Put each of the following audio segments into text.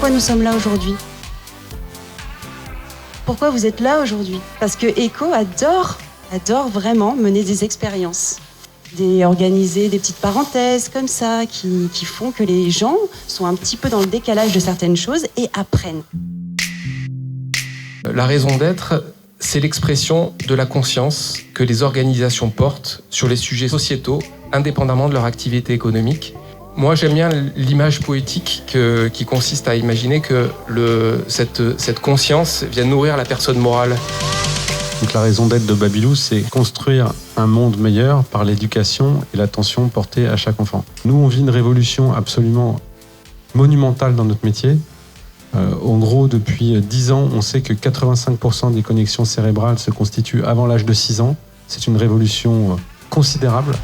pourquoi nous sommes là aujourd'hui. Pourquoi vous êtes là aujourd'hui? Parce que ECHO adore vraiment mener des expériences. Organiser des petites parenthèses comme ça qui font que les gens sont un petit peu dans le décalage de certaines choses et apprennent. La raison d'être, c'est l'expression de la conscience que les organisations portent sur les sujets sociétaux, indépendamment de leur activité économique. Moi, j'aime bien l'image poétique qui consiste à imaginer que cette conscience vient nourrir la personne morale. Donc la raison d'être de Babylou, c'est construire un monde meilleur par l'éducation et l'attention portée à chaque enfant. Nous, on vit une révolution absolument monumentale dans notre métier. En gros, depuis 10 ans, on sait que 85% des connexions cérébrales se constituent avant l'âge de 6 ans. C'est une révolution considérable.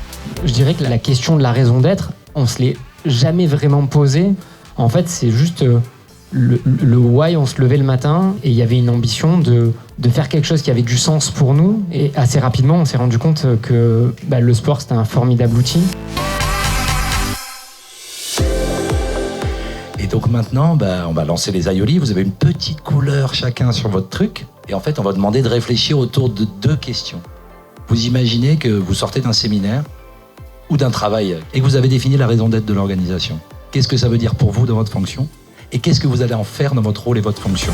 Je dirais que la question de la raison d'être, on se l'est jamais vraiment posée. En fait, c'est juste le why, on se levait le matin et il y avait une ambition de faire quelque chose qui avait du sens pour nous. Et assez rapidement, on s'est rendu compte que le sport, c'était un formidable outil. Et donc maintenant, on va lancer les aïolis. Vous avez une petite couleur chacun sur votre truc. Et en fait, on va demander de réfléchir autour de 2 questions. Vous imaginez que vous sortez d'un séminaire ou d'un travail et que vous avez défini la raison d'être de l'organisation. Qu'est-ce que ça veut dire pour vous dans votre fonction? Et qu'est-ce que vous allez en faire dans votre rôle et votre fonction?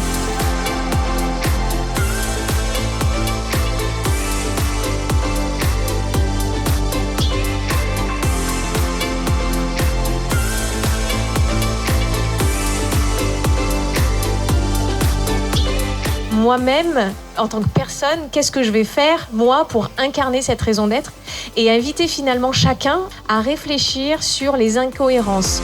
Moi-même, en tant que personne, qu'est-ce que je vais faire, moi, pour incarner cette raison d'être et inviter finalement chacun à réfléchir sur les incohérences.